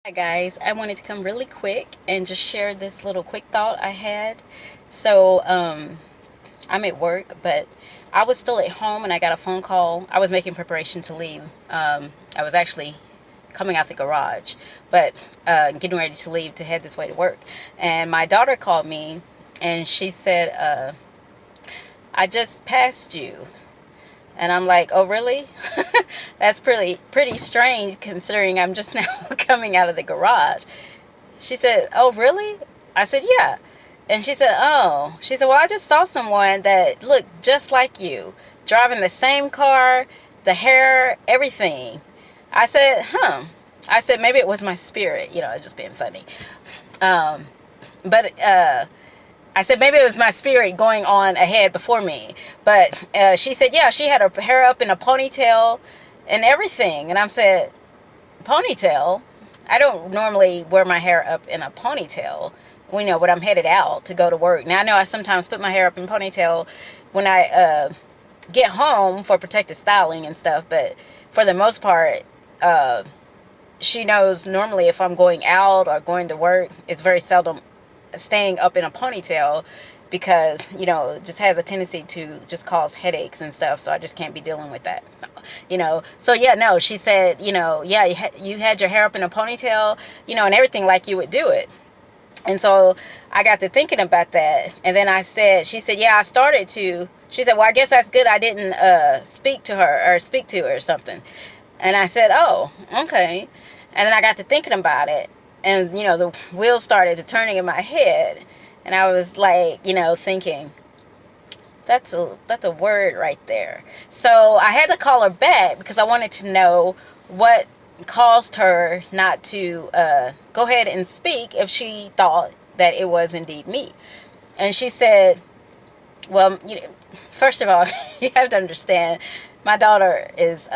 Hi guys, I wanted to come really quick and just share this little quick thought I had. So I'm at work, but I was still at home and I got a phone call. I was making preparation to leave. I was actually coming out the garage, but getting ready to leave to head this way to work. And my daughter called me and she said, I just passed you. And I'm like, oh, really? That's pretty strange considering I'm just now coming out of the garage. She said, oh, really? I said, yeah. And she said, oh. She said, well, I just saw someone that looked just like you, driving the same car, the hair, everything. I said, huh. I said, maybe it was my spirit, just being funny. Um, but I said, maybe it was my spirit going on ahead before me. But she said, yeah, she had her hair up in a ponytail and everything. And I said, ponytail? I don't normally wear my hair up in a ponytail, when I'm headed out to go to work. Now, I know I sometimes put my hair up in ponytail when I get home for protective styling and stuff. But for the most part, uh, she knows normally if I'm going out or going to work, it's very seldom staying up in a ponytail because it just has a tendency to just cause headaches and stuff, so I just can't be dealing with that. So yeah, no, she said, yeah, you had your hair up in a ponytail, and everything like you would do it. And so I got to thinking about that, and then she said, yeah, I started to. She said, well, I guess that's good I didn't speak to her or something. And I said, oh, okay. And then I got to thinking about it, and the wheels started to turning in my head, and I was like, thinking, that's a word right there. So I had to call her back because I wanted to know what caused her not to go ahead and speak if she thought that it was indeed me. And she said, well, first of all, you have to understand, my daughter is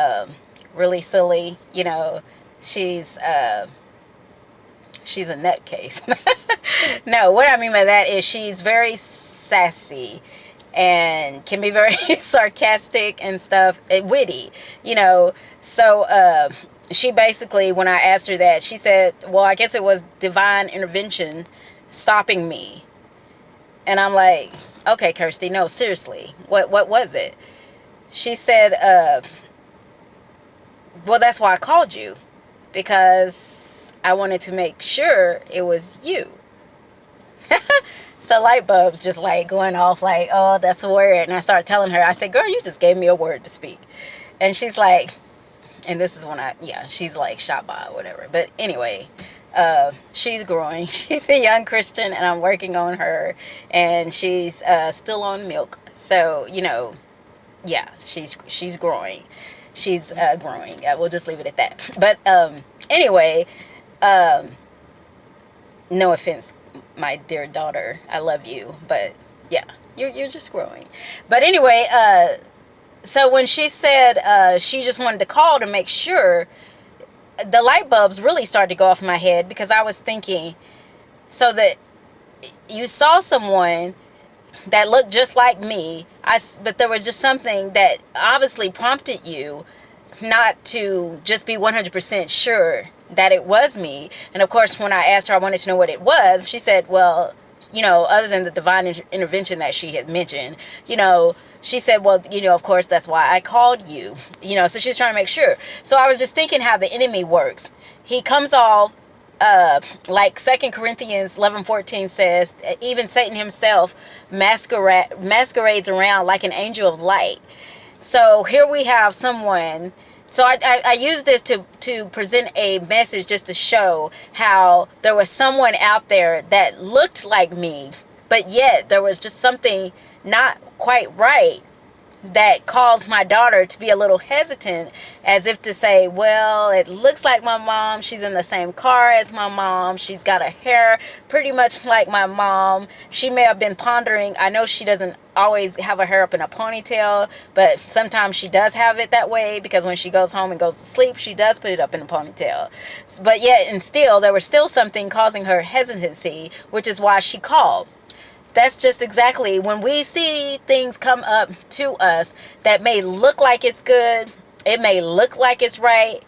really silly. She's she's a nutcase. No, what I mean by that is she's very sassy and can be very sarcastic and stuff, witty, you know. So she basically, when I asked her that, she said, well, I guess it was divine intervention stopping me. And I'm like, okay, Kirsty, no, seriously, what was it? She said, well, that's why I called you, because I wanted to make sure it was you. So light bulbs just like going off like, oh, that's a word. And I started telling her, I said, girl, you just gave me a word to speak. And she's like, and this is when she's like shot by or whatever. But anyway, she's growing. She's a young Christian and I'm working on her, and she's still on milk. So, yeah, she's growing. She's growing. We'll just leave it at that. But anyway, um, no offense, my dear daughter, I love you, but yeah, you're just growing. But anyway, so when she said she just wanted to call to make sure, the light bulbs really started to go off in my head, because I was thinking, so that you saw someone that looked just like me, but there was just something that obviously prompted you not to just be 100% sure that it was me. And of course, when I asked her, I wanted to know what it was, she said, well, other than the divine intervention that she had mentioned, she said, well, of course, that's why I called you, so she was trying to make sure. So I was just thinking how the enemy works. He comes off, like 2 Corinthians 11:14 says, even Satan himself masquerades around like an angel of light. So here we have someone. So I use this to present a message, just to show how there was someone out there that looked like me, but yet there was just something not quite right that caused my daughter to be a little hesitant, as if to say, well, it looks like my mom. She's in the same car as my mom. She's got a hair pretty much like my mom. She may have been pondering. I know she doesn't always have her hair up in a ponytail, but sometimes she does have it that way, because when she goes home and goes to sleep, she does put it up in a ponytail. But yet and still, there was still something causing her hesitancy, which is why she called. That's just exactly when we see things come up to us that may look like it's good, it may look like it's right.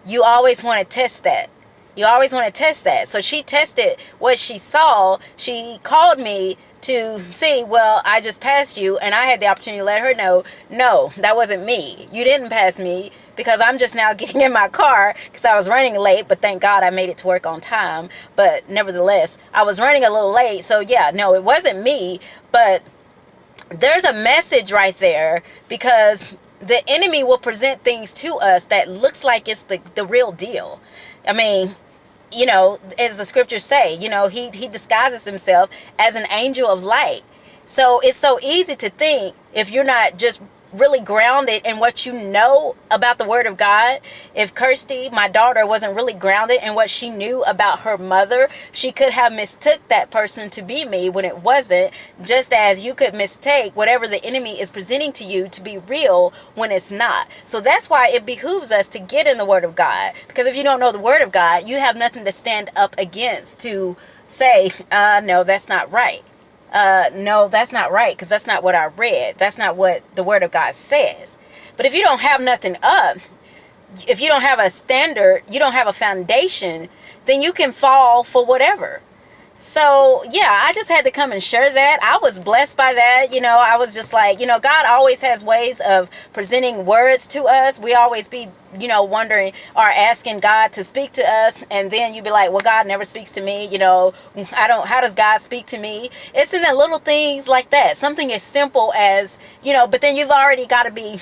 You always want to test that. You always want to test that. So she tested what she saw. She called me to see, well, I just passed you, and I had the opportunity to let her know, no, that wasn't me. You didn't pass me, because I'm just now getting in my car because I was running late, but thank God I made it to work on time. But nevertheless, I was running a little late. So yeah, no, it wasn't me, but there's a message right there, because the enemy will present things to us that looks like it's the real deal. I mean, as the scriptures say, he disguises himself as an angel of light. So it's so easy to think, if you're not just really grounded in what you know about the word of God. If Kirsty, my daughter, wasn't really grounded in what she knew about her mother, she could have mistook that person to be me when it wasn't, just as you could mistake whatever the enemy is presenting to you to be real when it's not. So that's why it behooves us to get in the word of God, because if you don't know the word of God, you have nothing to stand up against to say, no, that's not right. No, that's not right, because that's not what I read. That's not what the word of God says. But if you don't have nothing up, if you don't have a standard, you don't have a foundation, then you can fall for whatever. So yeah, I just had to come and share that. I was blessed by that. I was just like, God always has ways of presenting words to us. We always be, wondering or asking God to speak to us. And then you'd be like, well, God never speaks to me. How does God speak to me? It's in the little things like that. Something as simple as, but then you've already got to be,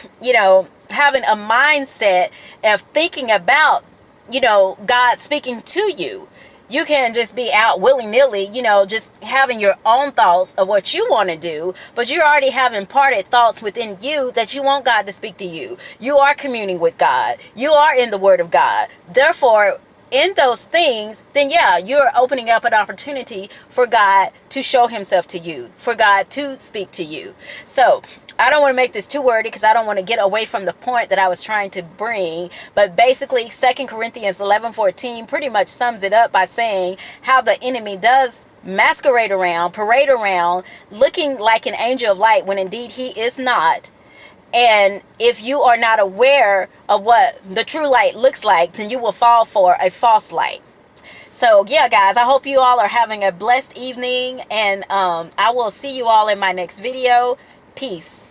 having a mindset of thinking about, God speaking to you. You can't just be out willy-nilly, just having your own thoughts of what you want to do, but you already have imparted thoughts within you that you want God to speak to you. You are communing with God. You are in the word of God. Therefore, in those things, then yeah, you're opening up an opportunity for God to show himself to you, for God to speak to you. So I don't want to make this too wordy, because I don't want to get away from the point that I was trying to bring. But basically, 2 Corinthians 11:14 pretty much sums it up by saying how the enemy does masquerade around, parade around, looking like an angel of light when indeed he is not. And if you are not aware of what the true light looks like, then you will fall for a false light. So yeah, guys, I hope you all are having a blessed evening, and I will see you all in my next video. Peace.